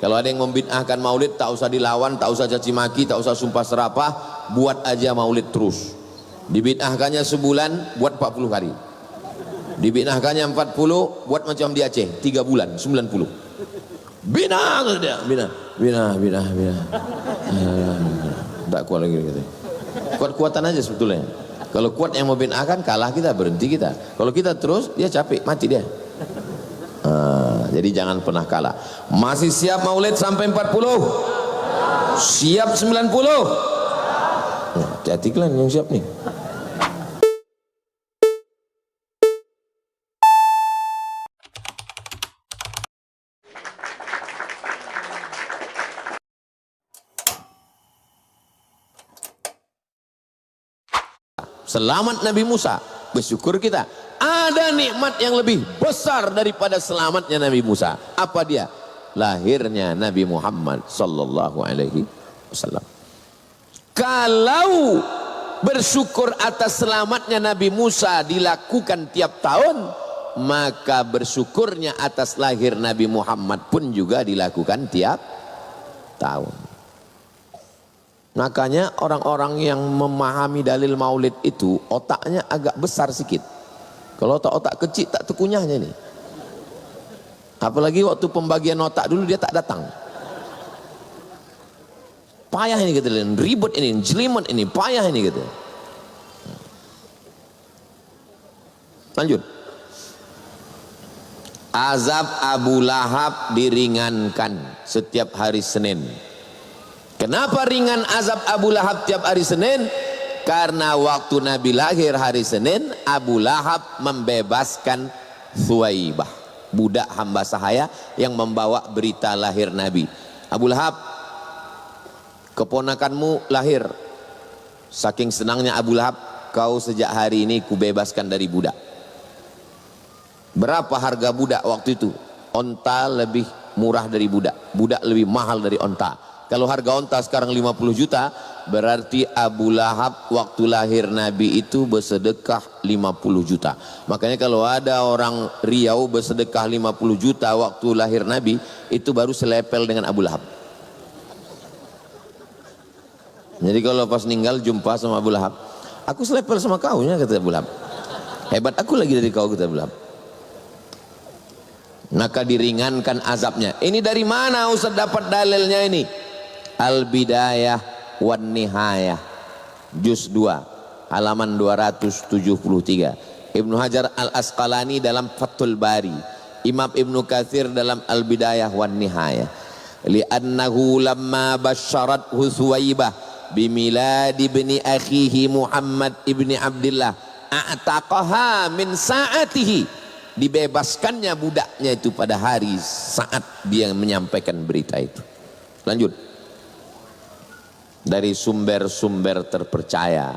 Kalau ada yang membid'ahkan maulid, tak usah dilawan, tak usah caci maki, tak usah sumpah serapah, buat aja maulid terus. Dibid'ahkannya sebulan, buat 40 hari. Dibid'ahkannya 40, buat macam di Aceh, 3 bulan, 90. Bina, bina. Tak kuat lagi gitu. Kuat-kuatan aja sebetulnya. Kalau kuat yang membid'ahkan, kalah kita, berhenti kita. Kalau kita terus, dia capek, mati dia. Jadi jangan pernah kalah. Masih siap maulid sampai 40? Siap 90? Hati-hati kalian yang siap nih. Selamat Nabi Musa, bersyukur kita. Ada nikmat yang lebih besar daripada selamatnya Nabi Musa. Apa dia? Lahirnya Nabi Muhammad sallallahu alaihi wasallam. Kalau bersyukur atas selamatnya Nabi Musa dilakukan tiap tahun, maka bersyukurnya atas lahir Nabi Muhammad pun juga dilakukan tiap tahun. Makanya orang-orang yang memahami dalil maulid itu otaknya agak besar sedikit. Kalau otak-otak kecil tak terkunyahnya nih. Apalagi waktu pembagian otak dulu dia tak datang. Payah ini gitu, ribut ini, jelimet ini, payah ini gitu. Lanjut. Azab Abu Lahab diringankan setiap hari Senin. Kenapa ringan azab Abu Lahab tiap hari Senin? Karena waktu Nabi lahir hari Senin, Abu Lahab membebaskan Thuwaibah, budak hamba sahaya yang membawa berita lahir Nabi. Abu Lahab, keponakanmu lahir. Saking senangnya Abu Lahab, kau sejak hari ini kubebaskan dari budak. Berapa harga budak waktu itu? Onta lebih murah dari budak, budak lebih mahal dari onta. Kalau harga onta sekarang 50 juta, berarti Abu Lahab waktu lahir Nabi itu bersedekah 50 juta. Makanya kalau ada orang Riau bersedekah 50 juta waktu lahir Nabi, itu baru selepel dengan Abu Lahab. Jadi kalau pas meninggal jumpa sama Abu Lahab, aku selepel sama kau ya, kata Abu Lahab. Hebat aku lagi dari kau, kata Abu Lahab. Maka diringankan azabnya. Ini dari mana Ustaz dapat dalilnya ini? Al-Bidayah wan Nihayah juz 2 halaman 273. Ibnu Hajar Al-Asqalani dalam Fathul Bari, Imam Ibnu Katsir dalam Al-Bidayah wan Nihayah. Li'annahu lamma basyarathu Thuwaibah bimilad ibni akhihi Muhammad ibni Abdillah a'taqaha min sa'atihi, dibebaskannya budaknya itu pada hari saat dia menyampaikan berita itu. Lanjut. Dari sumber-sumber terpercaya,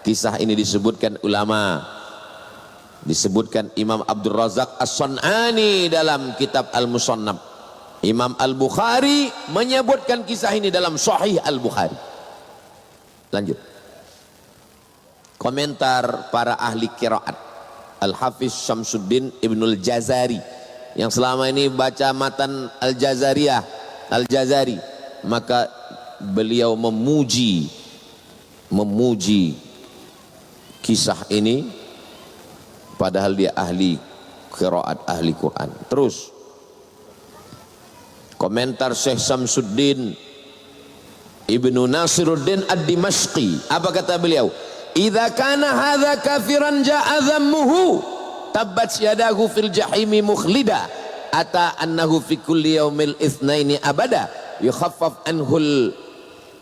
kisah ini disebutkan ulama, disebutkan Imam Abdul Razak As-San'ani dalam kitab Al-Musannaf. Imam Al-Bukhari menyebutkan kisah ini dalam Sahih Al-Bukhari. Lanjut. Komentar para ahli qiraat, Al-Hafiz Syamsuddin Ibnul Jazari, yang selama ini baca matan Al-Jazariyah, Al-Jazari, maka beliau memuji kisah ini, padahal dia ahli qiraat, ahli Quran. Terus komentar Syekh Syamsuddin Ibnu Nasiruddin Ad-Dimashqi, apa kata beliau? Idza kana hadza kafiran ja'a dhammuhu tabbat yadahu fil jahimi mukhlida ata annahu fi kulli yaumil itsnaini abada yukhaffaf anhul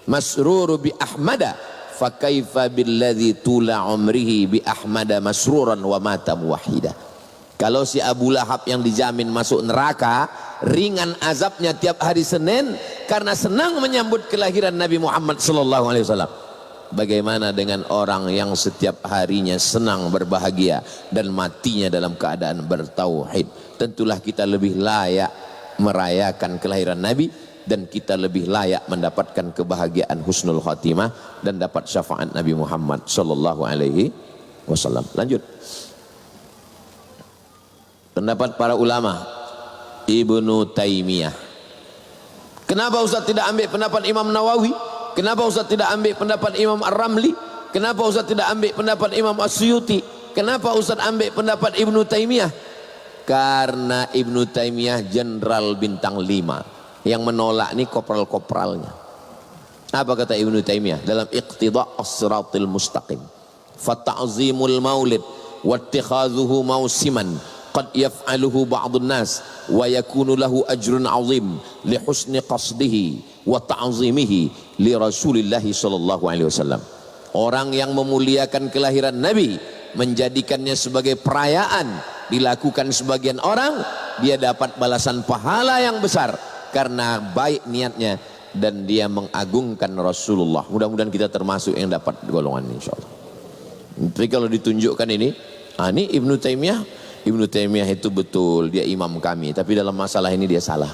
masruru bi ahmada fa kaifa billadzi tula umrihi bi ahmada masruran wa mata muwahhida. Kalau si Abu Lahab yang dijamin masuk neraka, ringan azabnya tiap hari Senin karena senang menyambut kelahiran Nabi Muhammad sallallahu alaihi wasallam. Bagaimana dengan orang yang setiap harinya senang berbahagia dan matinya dalam keadaan bertauhid? Tentulah kita lebih layak merayakan kelahiran Nabi, dan kita lebih layak mendapatkan kebahagiaan husnul khatimah dan dapat syafaat Nabi Muhammad sallallahu alaihi wasallam. Lanjut. Pendapat para ulama, Ibnu Taimiyah Kenapa Ustaz tidak ambil pendapat Imam Nawawi? Kenapa Ustaz tidak ambil pendapat Imam Ar-Ramli? Kenapa Ustaz tidak ambil pendapat Imam As-Suyuti? Kenapa Ustaz ambil pendapat Ibnu Taimiyah? Karena Ibnu Taimiyah jenderal bintang 5, yang menolak ini kopral-kopralnya. Apa kata Ibnu Taimiyah dalam Iqtida' as-siratil mustaqim? Fata'zimul maulid wattikhadhuhu mausiman qad yaf'aluhu ba'dun nas wa yakunu lahu ajrun 'azim li husni qasdihi wa ta'zimihi li Rasulillah sallallahu alaihi wasallam. Orang yang memuliakan kelahiran Nabi, menjadikannya sebagai perayaan, dilakukan sebagian orang, dia dapat balasan pahala yang besar karena baik niatnya dan dia mengagungkan Rasulullah. Mudah-mudahan kita termasuk yang dapat golongan ini, insyaallah. Tapi kalau ditunjukkan ini Ibnu Taimiyah. Ibnu Taimiyah itu betul, dia imam kami, tapi dalam masalah ini dia salah.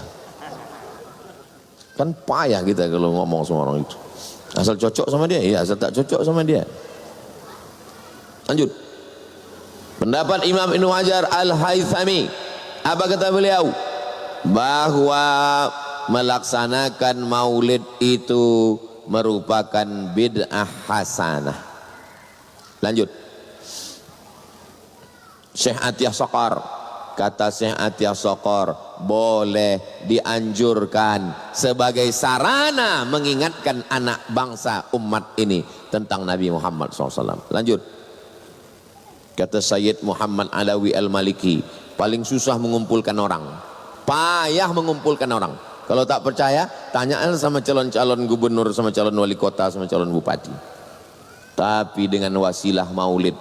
Kan payah kita kalau ngomong sama orang itu. Asal cocok sama dia, ya, asal tak cocok sama dia. Lanjut. Pendapat Imam Ibnu Hajar Al-Haythami, apa kata beliau? Bahwa melaksanakan maulid itu merupakan bid'ah hasanah. Lanjut. Syekh Atiyah Saqar, kata Syekh Atiyah Saqar, boleh dianjurkan sebagai sarana mengingatkan anak bangsa umat ini tentang Nabi Muhammad SAW. Lanjut. Kata Sayyid Muhammad Alawi Al-Maliki, paling susah mengumpulkan orang, payah mengumpulkan orang. Kalau tak percaya, tanyaan sama calon-calon gubernur, sama calon wali kota, sama calon bupati. Tapi dengan wasilah maulid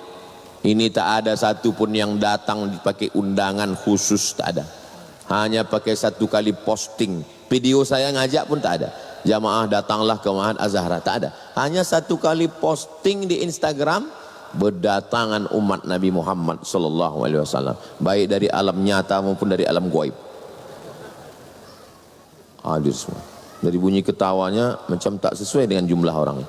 ini tak ada satupun yang datang dipakai undangan khusus, tak ada. Hanya pakai satu kali posting. Video saya ngajak pun tak ada. Jamaah datanglah ke Ma'had Az-Zahra, tak ada. Hanya satu kali posting di Instagram, berdatangan umat Nabi Muhammad sallallahu alaihi wasallam, baik dari alam nyata maupun dari alam gaib. Hadir semua. Dari bunyi ketawanya macam tak sesuai dengan jumlah orang.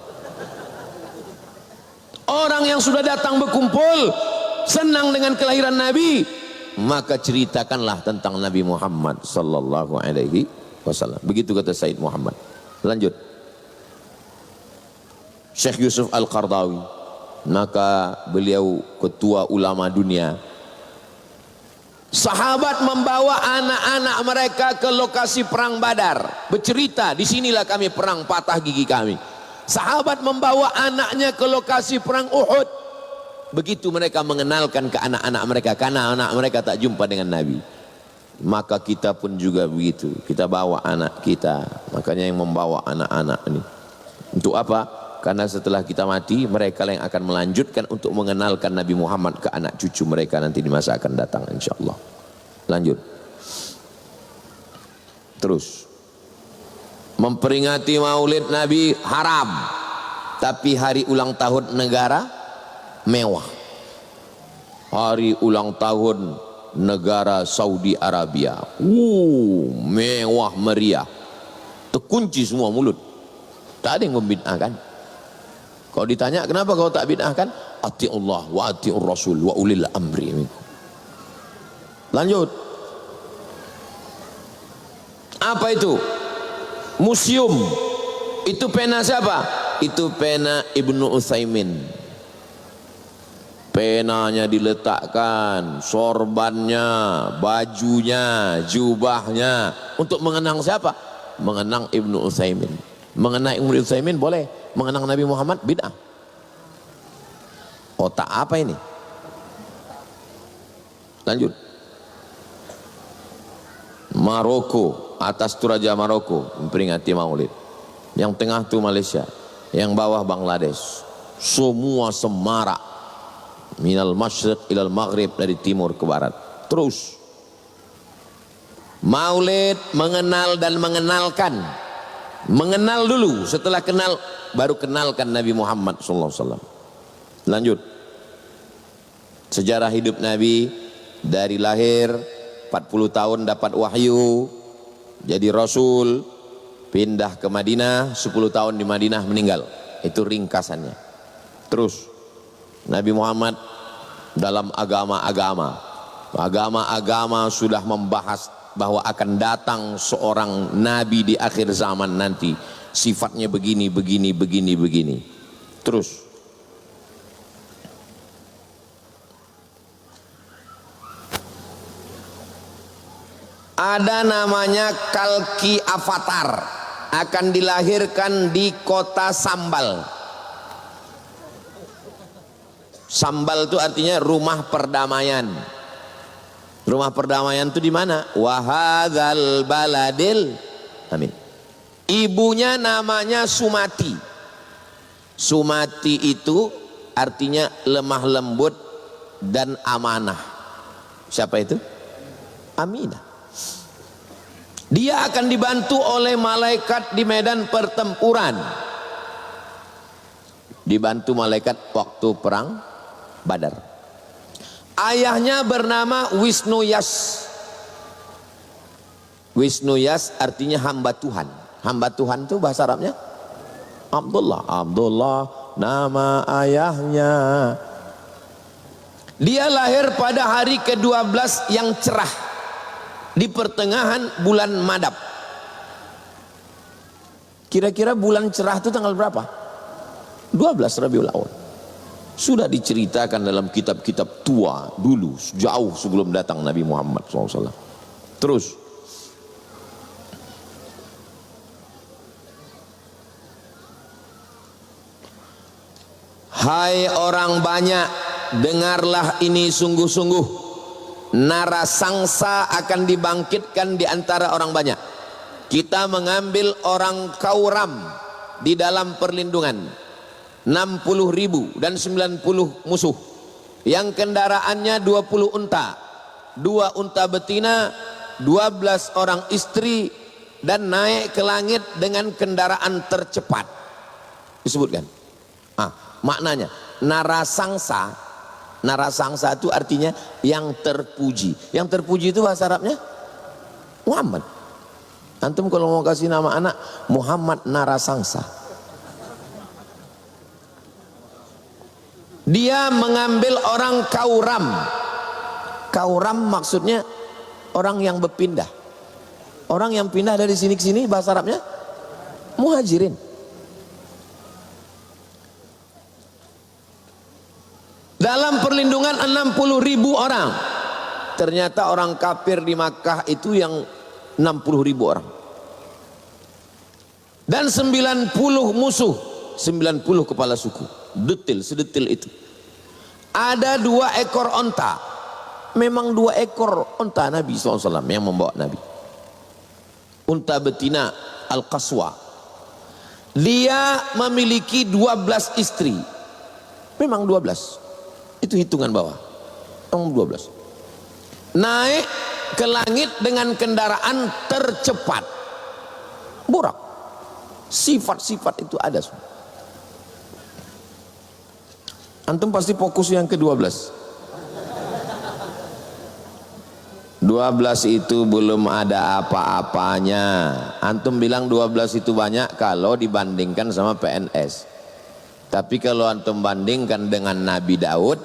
Orang yang sudah datang berkumpul senang dengan kelahiran Nabi, maka ceritakanlah tentang Nabi Muhammad sallallahu alaihi wasallam. Begitu kata Said Muhammad. Lanjut. Syekh Yusuf Al-Qardawi, maka beliau ketua ulama dunia. Sahabat membawa anak-anak mereka ke lokasi perang Badar, bercerita, disinilah kami perang, patah gigi kami. Sahabat membawa anaknya ke lokasi perang Uhud. Begitu mereka mengenalkan ke anak-anak mereka, karena anak mereka tak jumpa dengan Nabi. Maka kita pun juga begitu, kita bawa anak kita. Makanya yang membawa anak-anak ini untuk apa? Karena setelah kita mati, mereka yang akan melanjutkan untuk mengenalkan Nabi Muhammad ke anak cucu mereka nanti di masa akan datang, insyaallah. Lanjut. Terus. Memperingati maulid Nabi haram, tapi hari ulang tahun negara mewah. Hari ulang tahun negara Saudi Arabia, mewah meriah, terkunci semua mulut, tak ada yang membid'ahkan. Kalau ditanya kenapa kau tak bid'ahkan, ati'ullah wa ati'ur rasul wa ulil amri minkum. Lanjut. Apa itu? Museum. Itu pena siapa? Itu pena Ibnu Utsaimin. Penanya diletakkan, sorbannya, bajunya, jubahnya, untuk mengenang siapa? Mengenang Ibnu Utsaimin. Mengenang Ibnu Utsaimin boleh, mengenang Nabi Muhammad bid'ah. Otak apa ini? Lanjut. Maroko, atas tu Raja Maroko memperingati maulid. Yang tengah tu Malaysia, yang bawah Bangladesh. Semua semarak, minal masyriq ilal maghrib, dari timur ke barat. Terus maulid mengenal dan mengenalkan. Mengenal dulu, setelah kenal baru kenalkan Nabi Muhammad SAW. Lanjut. Sejarah hidup Nabi dari lahir 40 tahun dapat wahyu, jadi rasul, pindah ke Madinah, 10 tahun di Madinah meninggal. Itu ringkasannya. Terus Nabi Muhammad dalam agama-agama sudah membahas bahwa akan datang seorang nabi di akhir zaman nanti, sifatnya begini, begini, begini, begini. Terus ada namanya Kalki Avatar, akan dilahirkan di kota Sambal. Sambal itu artinya rumah perdamaian. Rumah perdamaian itu di mana? Wahadzal baladil amin. Ibunya namanya Sumati. Sumati itu artinya lemah lembut dan amanah. Siapa itu? Aminah. Dia akan dibantu oleh malaikat di medan pertempuran. Dibantu malaikat waktu perang Badar. Ayahnya bernama Wisnu Yas. Wisnu Yas artinya hamba Tuhan. Hamba Tuhan itu bahasa Arabnya Abdullah. Abdullah nama ayahnya. Dia lahir pada hari ke-12 yang cerah di pertengahan bulan Madab. Kira-kira bulan cerah itu tanggal berapa? 12 Rabiul Awal. Sudah diceritakan dalam kitab-kitab tua dulu, jauh sebelum datang Nabi Muhammad SAW. Terus hai orang banyak, dengarlah ini sungguh-sungguh, narasangsa akan dibangkitkan di antara orang banyak. Kita mengambil orang Kauram di dalam perlindungan, 60.000 dan 90 musuh, yang kendaraannya 20 unta, 2 unta betina, 12 orang istri, dan naik ke langit dengan kendaraan tercepat. Disebutkan maknanya narasangsa. Narasangsa itu artinya yang terpuji. Yang terpuji itu bahasa Arabnya Muhammad. Antum kalau mau kasih nama anak Muhammad Narasangsa. Dia mengambil orang Kauram. Kauram maksudnya orang yang berpindah. Orang yang pindah dari sini ke sini, bahasa Arabnya Muhajirin. Dalam perlindungan 60.000 orang. Ternyata orang kafir di Makkah itu yang 60.000 orang. Dan 90 musuh, 90 kepala suku. Detail, sedetil itu. Ada 2 ekor onta. Memang 2 ekor onta Nabi SAW yang membawa Nabi. Unta betina Al-Qaswa. Dia memiliki 12 istri. Memang 12. Itu hitungan bawah. Memang 12. Naik ke langit dengan kendaraan tercepat. Burak. Sifat-sifat itu ada semua. Antum pasti fokus yang ke-12. 12 itu belum ada apa-apanya. Antum bilang 12 itu banyak kalau dibandingkan sama PNS. Tapi kalau antum bandingkan dengan Nabi Daud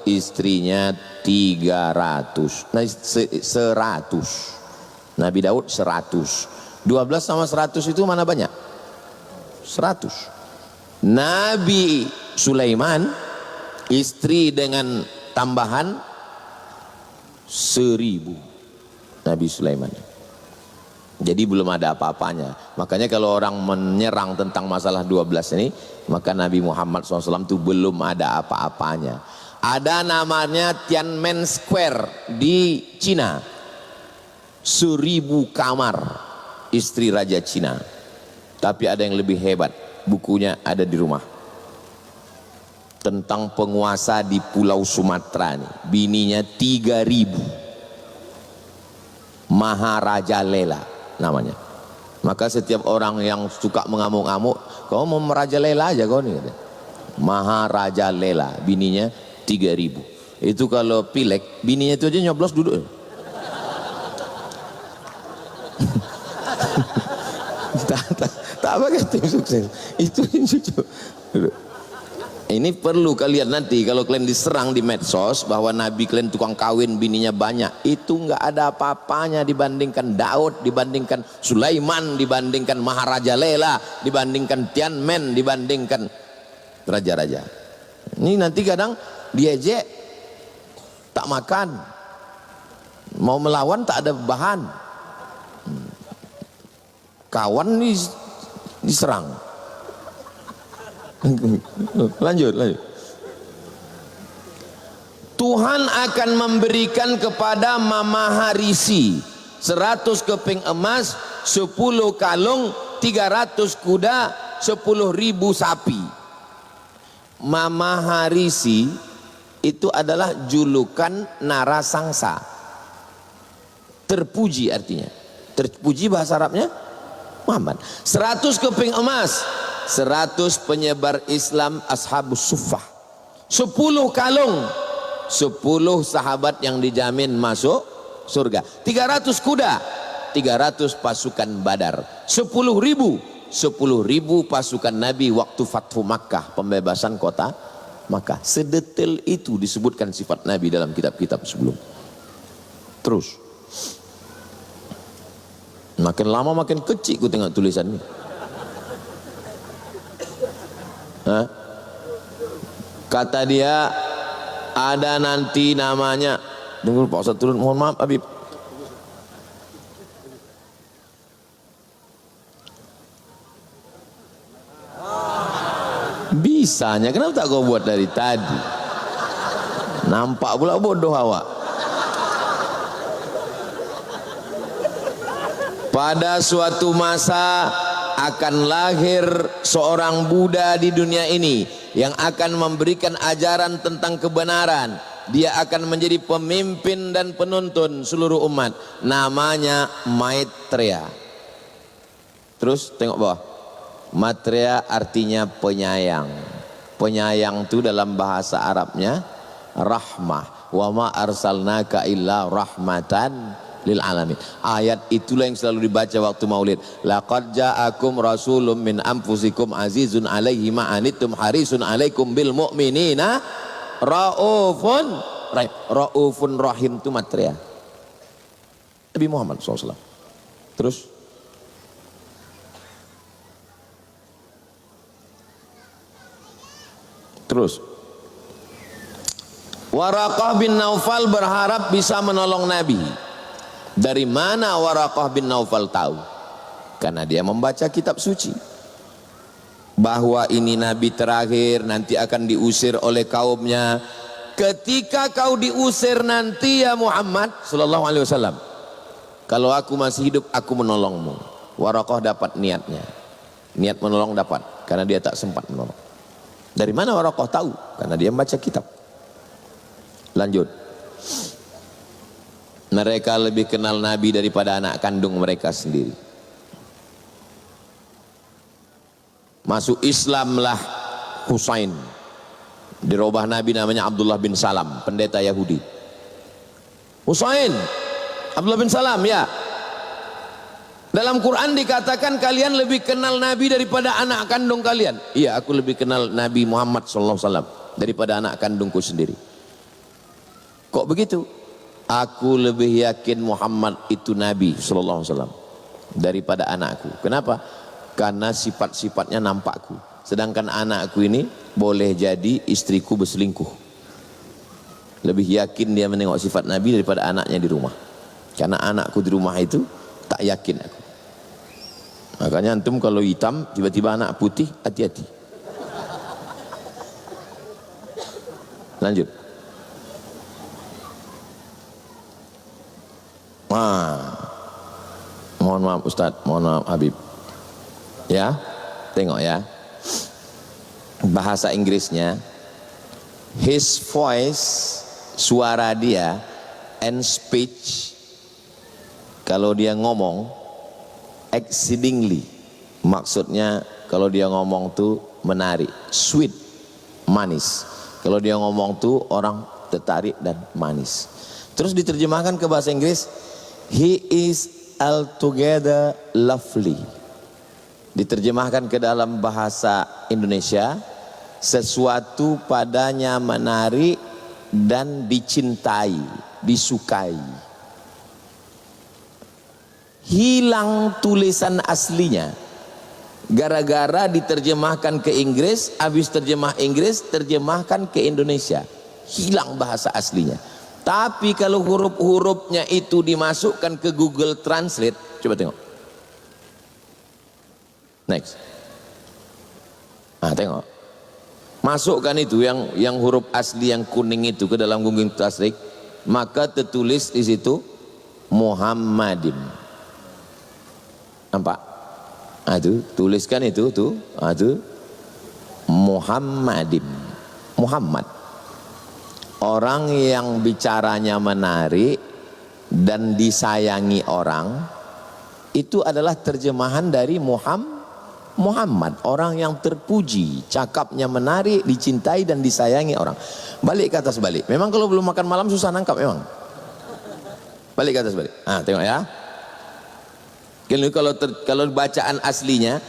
istrinya 300. Nah, 100. Nabi Daud 100. 12 sama 100 itu mana banyak? 100. Nabi Sulaiman istri dengan tambahan 1000. Nabi Sulaiman. Jadi belum ada apa-apanya. Makanya kalau orang menyerang tentang masalah 12 ini, maka Nabi Muhammad SAW itu belum ada apa-apanya. Ada namanya Tiananmen Square di Cina. 1000 kamar istri Raja Cina. Tapi ada yang lebih hebat, bukunya ada di rumah. Tentang penguasa di Pulau Sumatera nih. Bininya 3000. Maharaja Lela namanya. Maka setiap orang yang suka mengamuk-amuk, kau mau merajalela aja kau nih. Maharaja Lela, bininya 3000. Itu kalau pilek, bininya itu aja nyoblos duduk. tak pakai tim sukses. Itu duduk. Ini perlu kalian nanti kalau kalian diserang di medsos bahwa Nabi kalian tukang kawin, bininya banyak, itu nggak ada apa-apanya dibandingkan Daud, dibandingkan Sulaiman, dibandingkan Maharaja Lela, dibandingkan Tianmen, dibandingkan raja-raja. Ini nanti kadang diejek, tak makan, mau melawan tak ada bahan, kawan diserang. Lanjut. Tuhan akan memberikan kepada Mama Harisi 100 keping emas, 10 kalung, 300 kuda, 10.000 sapi. Mama Harisi itu adalah julukan Narasangsa. Terpuji artinya. Terpuji bahasa Arabnya Muhammad. 100 keping emas, 100 penyebar Islam Ashabus Suffah, 10 kalung, 10 sahabat yang dijamin masuk surga, 300 kuda, 300 pasukan Badar, 10.000 pasukan Nabi waktu Fathu Makkah, pembebasan kota Makkah. Sedetail itu disebutkan sifat Nabi dalam kitab-kitab sebelum. Terus makin lama makin kecil ku tengok tulisan ini. Kata dia ada nanti namanya, tunggu Pak Ustaz turun, mohon maaf Habib. Bisanya kenapa tak kau buat dari tadi? Nampak pula bodoh awak. Pada suatu masa akan lahir seorang Buddha di dunia ini yang akan memberikan ajaran tentang kebenaran. Dia akan menjadi pemimpin dan penuntun seluruh umat. Namanya Maitreya. Terus tengok bawah. Maitreya artinya penyayang. Penyayang itu dalam bahasa Arabnya rahmah. Wa ma arsalnaka illa rahmatan lil alamin. Ayat itulah yang selalu dibaca waktu maulid. Laqad ja'akum rasulun min anfusikum azizun alaihi ma anittum harisun alaikum bil mu'minina raufun rahim. Raufun rahim itu Maitreya Nabi Muhammad SAW. Terus Waraqah bin Naufal berharap bisa menolong Nabi. Dari mana Waraqah bin Naufal tahu? Karena dia membaca kitab suci bahwa ini Nabi terakhir, nanti akan diusir oleh kaumnya. Ketika kau diusir nanti ya Muhammad sallallahu alaihi wasallam, kalau aku masih hidup aku menolongmu. Waraqah dapat niatnya, niat menolong dapat, karena dia tak sempat menolong. Dari mana Waraqah tahu? Karena dia membaca kitab. Lanjut. Mereka lebih kenal Nabi daripada anak kandung mereka sendiri. Masuk Islamlah Husain. Dirubah Nabi namanya Abdullah bin Salam, pendeta Yahudi. Husain, Abdullah bin Salam, ya. Dalam Quran dikatakan kalian lebih kenal Nabi daripada anak kandung kalian. Iya, aku lebih kenal Nabi Muhammad SAW daripada anak kandungku sendiri. Kok begitu? Aku lebih yakin Muhammad itu Nabi SAW daripada anakku. Kenapa? Karena sifat-sifatnya nampakku. Sedangkan anakku ini boleh jadi istriku berselingkuh. Lebih yakin dia menengok sifat Nabi daripada anaknya di rumah. Karena anakku di rumah itu tak yakin aku. Makanya antum kalau hitam tiba-tiba anak putih, hati-hati. Lanjut. Mohon maaf Ustadz, mohon maaf Habib. Ya, tengok ya. Bahasa Inggrisnya, his voice, suara dia, and speech, kalau dia ngomong, exceedingly, maksudnya kalau dia ngomong tuh menarik, sweet, manis. Kalau dia ngomong tuh orang tertarik dan manis. Terus diterjemahkan ke bahasa Inggris, he is altogether lovely. Diterjemahkan ke dalam bahasa Indonesia, sesuatu padanya menarik dan dicintai, disukai. Hilang tulisan aslinya gara-gara diterjemahkan ke Inggris, habis terjemah Inggris terjemahkan ke Indonesia, hilang bahasa aslinya. Tapi kalau huruf-hurufnya itu dimasukkan ke Google Translate, coba tengok. Next. Nah, tengok. Masukkan itu yang huruf asli yang kuning itu ke dalam Google Translate, maka tertulis di situ Muhammadim. Nampak? Nah, itu tuliskan itu tuh, itu Muhammadim. Muhammad. Orang yang bicaranya menarik dan disayangi orang, itu adalah terjemahan dari Muhammad, orang yang terpuji, cakapnya menarik, dicintai dan disayangi orang. Balik ke atas balik. Memang kalau belum makan malam susah nangkap memang. Balik ke atas balik. Nah, tengok ya. Kalau bacaan aslinya,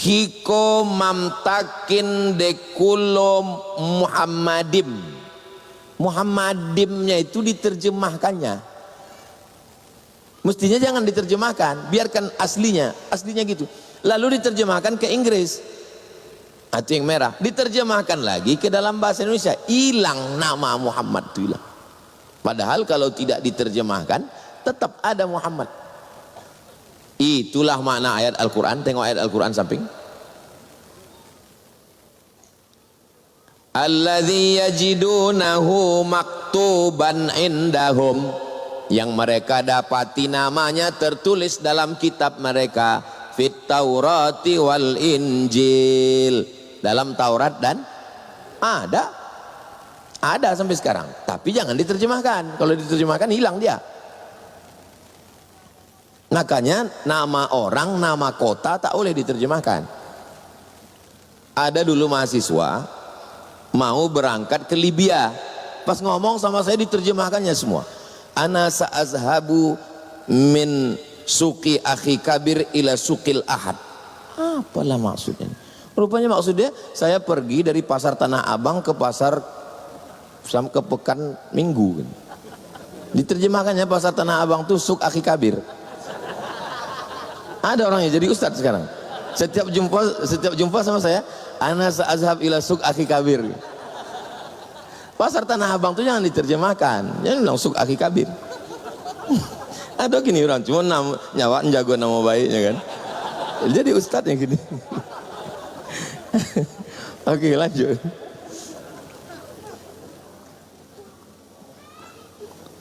hiko mamtakin dekulo Muhammadim. Muhammadimnya itu diterjemahkannya. Mestinya jangan diterjemahkan, biarkan aslinya gitu. Lalu diterjemahkan ke Inggris, itu yang merah. Diterjemahkan lagi ke dalam bahasa Indonesia, hilang nama Muhammad itu hilang. Padahal kalau tidak diterjemahkan tetap ada Muhammad. Itulah makna ayat Al-Quran. Tengok ayat Al-Quran samping. Alladzi yajidunahu maktuban indahum, yang mereka dapati namanya tertulis dalam kitab mereka, fit Taurati wal Injil, dalam Taurat dan ada sampai sekarang. Tapi jangan diterjemahkan. Kalau diterjemahkan hilang dia. Makanya nama orang, nama kota tak boleh diterjemahkan. Ada dulu mahasiswa mau berangkat ke Libya, pas ngomong sama saya diterjemahkannya semua. Ana sa'azhabu min suki akhi kabir ila sukil ahad. Apalah maksudnya? Rupanya maksudnya saya pergi dari pasar Tanah Abang ke pasar ke Pekan Minggu. Diterjemahkannya pasar Tanah Abang tuh suk akhi kabir. Ada orangnya jadi ustadz sekarang. Setiap jumpa sama saya, ana sa'azhab ila suk akhi kabir. Pasar Tanah Abang tuh jangan diterjemahkan, jangan bilang suk akhi kabir. Ada gini orang cuma nyawa jago nama baiknya kan. Jadi ustadz yang gini. Oke, lanjut.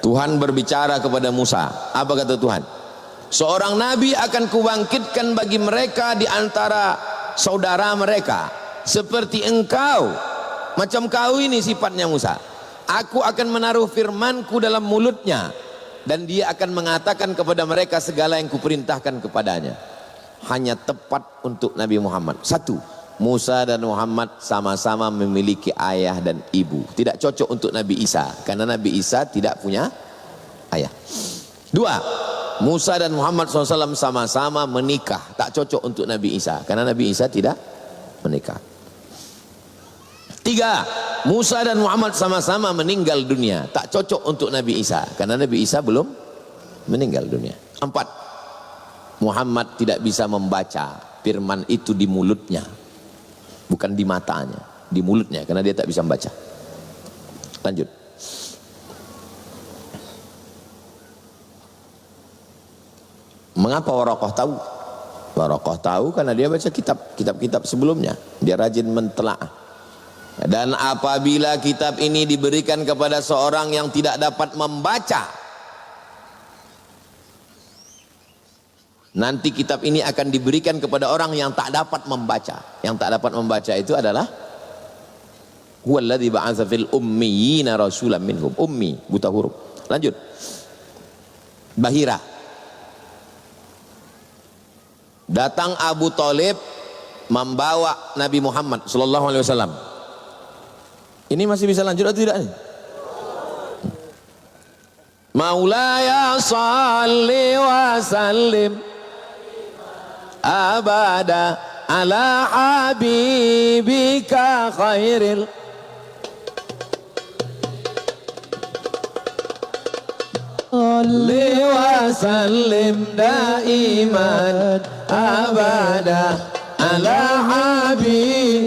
Tuhan berbicara kepada Musa. Apa kata Tuhan? Seorang nabi akan kubangkitkan bagi mereka di antara saudara mereka seperti engkau, macam kau ini sifatnya Musa. Aku akan menaruh firmanku dalam mulutnya dan dia akan mengatakan kepada mereka segala yang kuperintahkan kepadanya. Hanya tepat untuk Nabi Muhammad. Satu, Musa dan Muhammad sama-sama memiliki ayah dan ibu. Tidak cocok untuk Nabi Isa karena Nabi Isa tidak punya ayah. Dua, Musa dan Muhammad SAW sama-sama menikah. Tak cocok untuk Nabi Isa karena Nabi Isa tidak menikah. Tiga, Musa dan Muhammad sama-sama meninggal dunia. Tak cocok untuk Nabi Isa karena Nabi Isa belum meninggal dunia. Empat, Muhammad tidak bisa membaca firman itu di mulutnya, bukan di matanya, di mulutnya karena dia tak bisa membaca. Lanjut. Mengapa Waraqah tahu? Waraqah tahu karena dia baca kitab-kitab sebelumnya. Dia rajin mentelaah. Dan apabila kitab ini diberikan kepada seorang yang tidak dapat membaca, nanti kitab ini akan diberikan kepada orang yang tak dapat membaca. Yang tak dapat membaca itu adalah huwallazi ba'atsa fil ummiyina rasulan minhum. Ummi, buta huruf. Lanjut. Bahira. Datang Abu Thalib membawa Nabi Muhammad sallallahu alaihi wasallam. Ini masih bisa lanjut atau tidak? Maulaya salli wa sallim abada ala habibika khairil salli wa sallim daiman abada ala habibika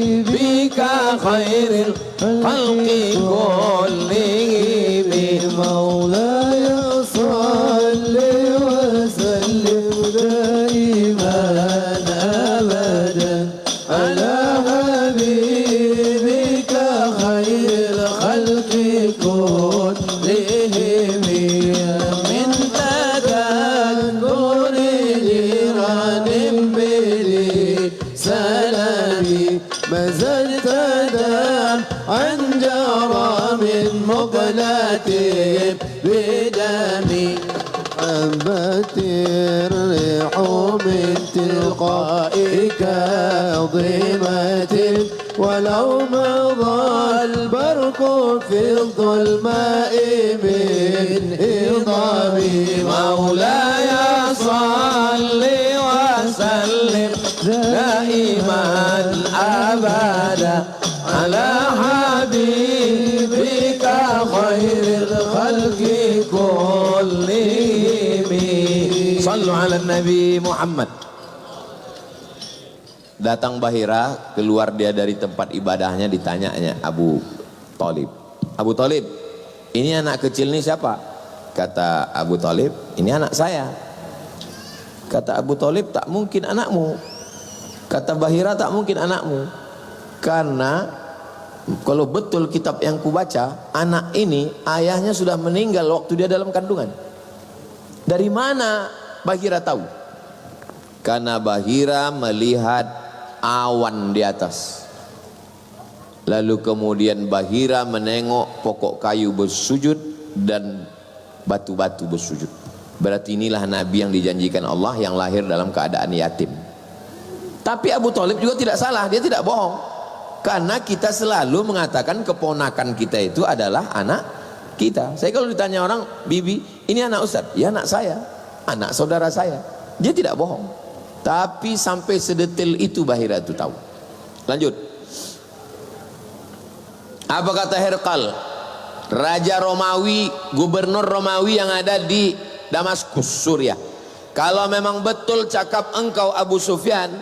khairil khalqi kullihim maulaya salli wa sallim daiman abadan ala habibika khairil khalqi kullihim min tadakuri jiranin bili salami mazaltadan anjara min muqlatin bidami أنبتر ريح من تلقاء كاظمة ولو مضى البرق في الظلماء من هضام مولاي صل وسلم دائما أبدا على حبيبك خير الخلق كلهم صلوا على النبي محمد. Datang Bahira, keluar dia dari tempat ibadahnya, ditanyanya Abu Thalib, Abu Thalib, ini anak kecil ini siapa? Kata Abu Thalib, ini anak saya. Kata Abu Thalib, tak mungkin anakmu. Kata Bahira, tak mungkin anakmu, karena kalau betul kitab yang kubaca, anak ini ayahnya sudah meninggal waktu dia dalam kandungan. Dari mana Bahira tahu? Karena Bahira melihat awan di atas. Lalu kemudian Bahira menengok pokok kayu bersujud dan batu-batu bersujud. Berarti inilah Nabi yang dijanjikan Allah yang lahir dalam keadaan yatim. Tapi Abu Thalib juga tidak salah, dia tidak bohong. Karena kita selalu mengatakan keponakan kita itu adalah anak kita. Saya kalau ditanya orang, bibi, ini anak Ustaz? Ya anak saya, anak saudara saya. Dia tidak bohong. Tapi sampai sedetil itu Bahira itu tahu. Lanjut. Apa kata Herkal, raja Romawi, gubernur Romawi yang ada di Damaskus, Suriah? Kalau memang betul cakap engkau Abu Sufyan,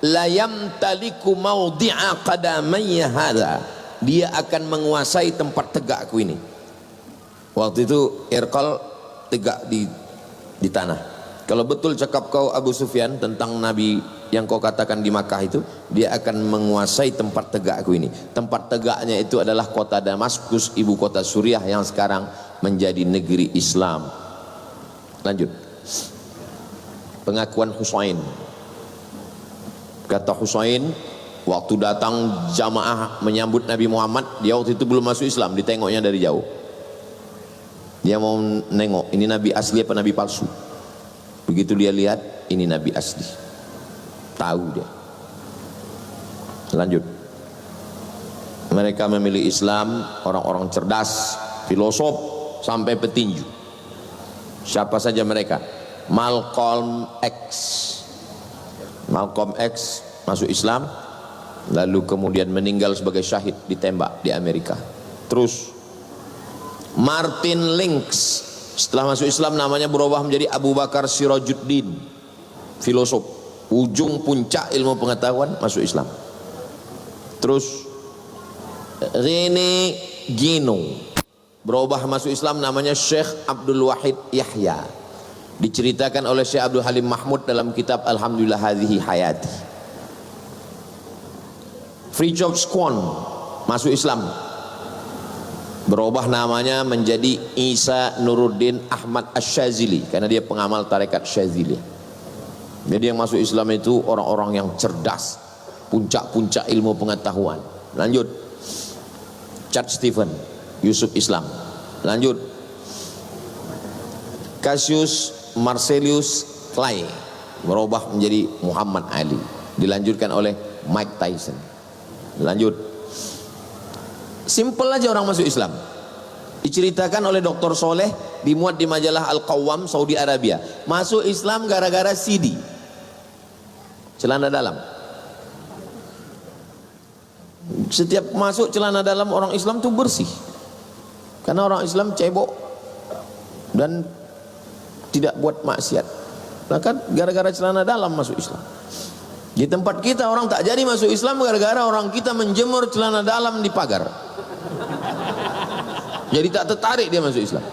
la yamtaliku mawdi'a qadamayya hadha, dia akan menguasai tempat tegakku ini. Waktu itu Herkal tegak di tanah. Kalau betul cakap kau Abu Sufyan tentang Nabi yang kau katakan di Makkah itu, dia akan menguasai tempat tegakku ini. Tempat tegaknya itu adalah kota Damaskus, ibu kota Suriah yang sekarang menjadi negeri Islam. Lanjut. Pengakuan Husain. Kata Husain, waktu datang jamaah menyambut Nabi Muhammad, dia waktu itu belum masuk Islam, ditengoknya dari jauh. Dia mau nengok, ini Nabi asli apa Nabi palsu. Begitu dia lihat, ini Nabi asli, tahu dia. Lanjut. Mereka memilih Islam, orang-orang cerdas, filosof, sampai petinju. Siapa saja mereka? Malcolm X. Malcolm X masuk Islam, lalu kemudian meninggal sebagai syahid ditembak di Amerika. Terus Martin Lynx, setelah masuk Islam namanya berubah menjadi Abu Bakar Sirajuddin, filosof, ujung puncak ilmu pengetahuan, masuk Islam. Terus Rene Guénon berubah masuk Islam, namanya Syekh Abdul Wahid Yahya, diceritakan oleh Syekh Abdul Halim Mahmud dalam kitab Alhamdulillah Hadhihi Hayati. Fridtjof Swan masuk Islam, berubah namanya menjadi Isa Nuruddin Ahmad Asy-Syadzili karena dia pengamal tarekat Syadzili. Jadi yang masuk Islam itu orang-orang yang cerdas, puncak-puncak ilmu pengetahuan. Lanjut. Chad Stephen, Yusuf Islam. Lanjut. Cassius Marcellus Clay berubah menjadi Muhammad Ali, dilanjutkan oleh Mike Tyson. Lanjut. Simple aja orang masuk Islam. Diceritakan oleh Dr. Soleh, dimuat di majalah Al-Qawwam Saudi Arabia. Masuk Islam gara-gara CD, celana dalam. Setiap masuk celana dalam orang Islam itu bersih, karena orang Islam cebok dan tidak buat maksiat. Maka gara-gara celana dalam masuk Islam. Di tempat kita orang tak jadi masuk Islam gara-gara orang kita menjemur celana dalam di pagar. Jadi tak tertarik dia masuk Islam.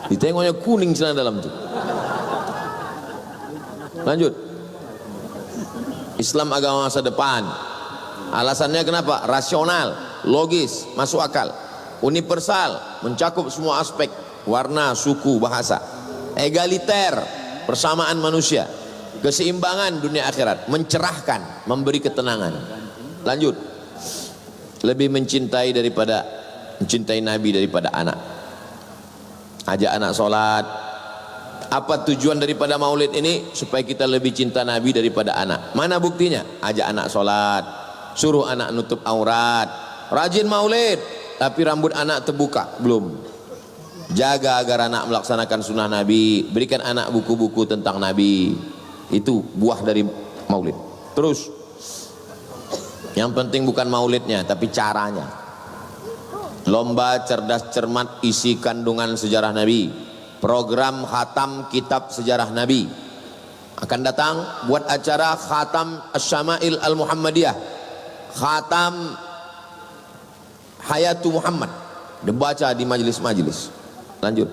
Ditengoknya kuning celana dalam itu. Lanjut. Islam agama masa depan. Alasannya kenapa? Rasional, logis, masuk akal, universal, mencakup semua aspek, warna, suku, bahasa, egaliter, persamaan manusia, keseimbangan dunia akhirat, mencerahkan, memberi ketenangan. Lanjut. Lebih mencintai Nabi daripada anak. Ajak anak sholat. Apa tujuan daripada maulid ini? Supaya kita lebih cinta Nabi daripada anak. Mana buktinya? Ajak anak sholat, suruh anak nutup aurat, rajin maulid, tapi rambut anak terbuka belum. Jaga agar anak melaksanakan sunnah Nabi, berikan anak buku-buku tentang Nabi. Itu buah dari maulid. Terus, yang penting bukan maulidnya, tapi caranya. Lomba cerdas cermat isi kandungan sejarah Nabi, program khatam kitab sejarah Nabi. Akan datang buat acara khatam Asy-Syama'il Al-Muhammadiyah, khatam Hayatu Muhammad, dibaca di majelis-majelis. Lanjut.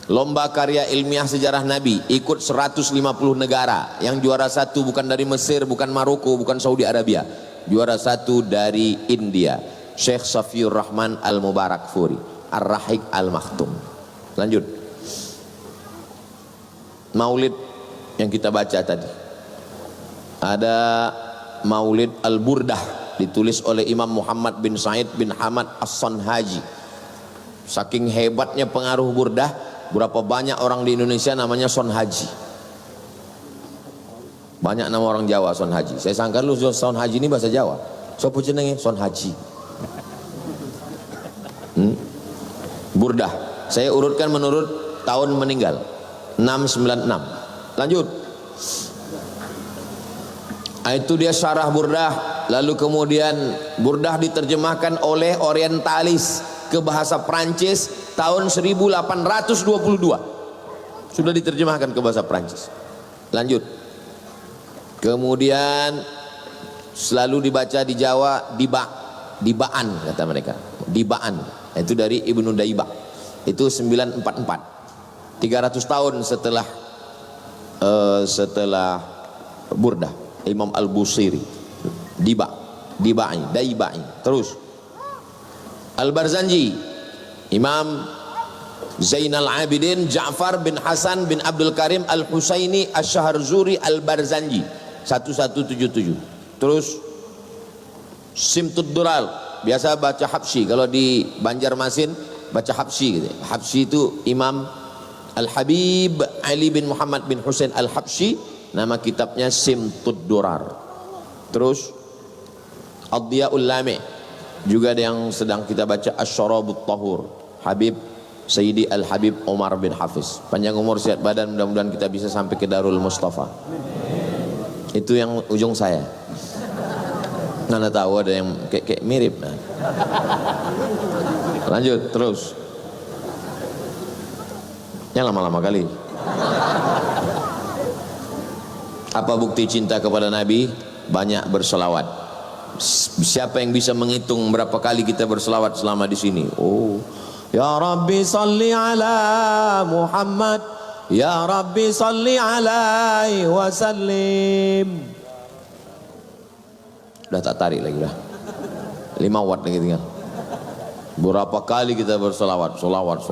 Lomba karya ilmiah sejarah Nabi, ikut 150 negara. Yang juara satu bukan dari Mesir, bukan Maroko, bukan Saudi Arabia. Juara satu dari India, Syekh Safiur Rahman Al-Mubarakfuri, Ar-Rahik Al-Makhtum. Lanjut. Maulid yang kita baca tadi, ada Maulid Al-Burdah, ditulis oleh Imam Muhammad bin Said bin Hamad As-Sanhaji. Saking hebatnya pengaruh Burdah, berapa banyak orang di Indonesia namanya Sonhaji. Banyak nama orang Jawa Sonhaji. Saya sangka lu Sonhaji ini bahasa Jawa. Sopo jenenge Sonhaji. Burdah. Saya urutkan menurut tahun meninggal, 696. Lanjut. Itu dia syarah Burdah. Lalu kemudian Burdah diterjemahkan oleh orientalis ke bahasa Prancis tahun 1822. Sudah diterjemahkan ke bahasa Prancis. Lanjut. Kemudian selalu dibaca di Jawa dibaan kata mereka. Dibaan. Itu dari Ibnu Daibah. Itu 944. 300 tahun setelah Burdah. Imam Al-Busiri. Daibai. Terus Al-Barzanji, Imam Zainal Abidin Ja'far bin Hasan bin Abdul Karim Al-Husaini Asy-Syaharzuri Al-Barzanji 1177. Terus Simtud Dural, biasa baca Habsyi, kalau di Banjarmasin baca Habsyi gitu. Habsyi itu Imam Al-Habib Ali bin Muhammad bin Husain Al-Habsyi, nama kitabnya Simtud Durar. Terus Ad-Diya'ul Lami', juga ada yang sedang kita baca Asy-Syarabut Tahur, Habib Sayyidi Al-Habib Umar bin Hafiz. Panjang umur sehat badan, mudah-mudahan kita bisa sampai ke Darul Mustafa. Itu yang ujung saya. Nana tahu ada yang kayak mirip. Nah. Lanjut terus. Yang lama-lama kali. Apa bukti cinta kepada Nabi? Banyak berselawat. Siapa yang bisa menghitung berapa kali kita berselawat selama di sini? Oh, ya Rabbi salli ala Muhammad, ya Rabbi salli alaihi wasallim. Udah tak tarik lagi dah. 5 watt lagi tinggal. Berapa kali kita berselawat, selawat.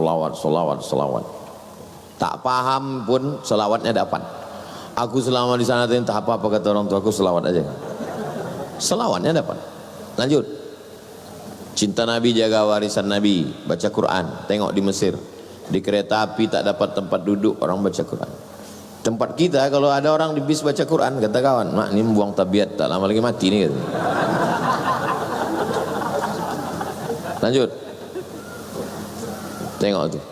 Tak paham pun selawatnya dapat. Aku selama di sana entah apa kata orang tua aku, selawat aja. Selawatnya dapat. Lanjut. Cinta Nabi, jaga warisan Nabi, baca Quran. Tengok di Mesir, di kereta api tak dapat tempat duduk, orang baca Quran. Tempat kita kalau ada orang di bis baca Quran, kata kawan, mak ini membuang tabiat, tak lama lagi mati nih gitu. Lanjut. Tengok tuh.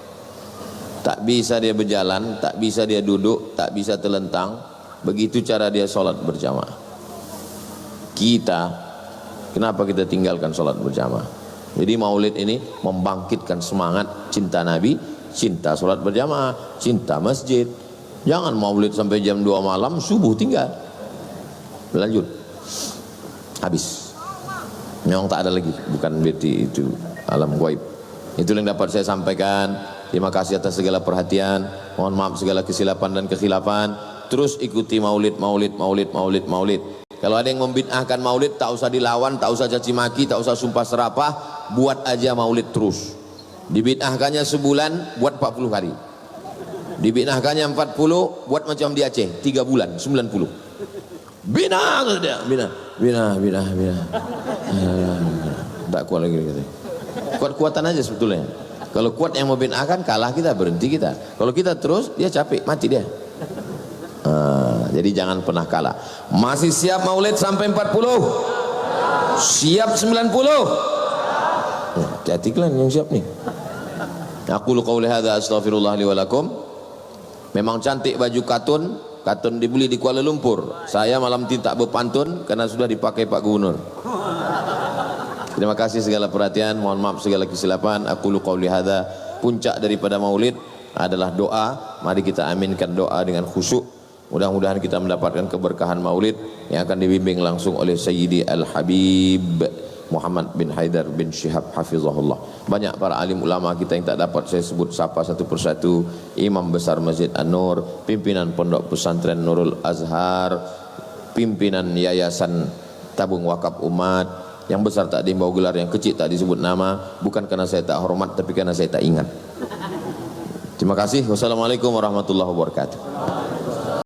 Tak bisa dia berjalan, tak bisa dia duduk, tak bisa terlentang. Begitu cara dia sholat berjamaah. Kita Kenapa kita tinggalkan sholat berjamaah? Jadi maulid ini membangkitkan semangat cinta Nabi, cinta sholat berjamaah, cinta masjid. Jangan maulid sampai jam 2 malam, subuh tinggal. Lanjut. Habis. Memang tak ada lagi, bukan berarti itu alam gaib. Itu yang dapat saya sampaikan. Terima kasih atas segala perhatian. Mohon maaf segala kesilapan dan kekhilafan. Terus ikuti maulid. Kalau ada yang membid'ahkan maulid, tak usah dilawan, tak usah caci maki, tak usah sumpah serapah, buat aja maulid terus. Dibid'ahkannya sebulan, buat 40 hari. Dibid'ahkannya 40, buat macam di Aceh, 3 bulan, 90. Bina. Tak kuat lagi gitu. Kuat-kuatan aja sebetulnya. Kalau kuat yang mau bid'ahkan, kalah kita, berhenti kita. Kalau kita terus, dia capek, mati dia. Jadi jangan pernah kalah. Masih siap maulid sampai 40? Siap 90? Hati-hati kalian yang siap nih. Aku qauli hadza astaghfirullah li wa lakum. Memang cantik baju katun dibeli di Kuala Lumpur. Saya malam ini tak berpantun karena sudah dipakai Pak Gubernur. Terima kasih segala perhatian, mohon maaf segala kesilapan. Aku qauli hadza. Puncak daripada maulid adalah doa. Mari kita aminkan doa dengan khusyuk. Mudah-mudahan kita mendapatkan keberkahan maulid yang akan dibimbing langsung oleh Sayyidi Al-Habib Muhammad bin Haidar bin Syihab hafizahullah. Banyak para alim ulama kita yang tak dapat saya sebut sapa satu persatu. Imam besar Masjid An-Nur, pimpinan Pondok Pesantren Nurul Azhar, pimpinan Yayasan Tabung Wakaf Umat. Yang besar tak dibawa gelar, yang kecil tak disebut nama, bukan karena saya tak hormat tapi karena saya tak ingat. Terima kasih. Wassalamualaikum warahmatullahi wabarakatuh.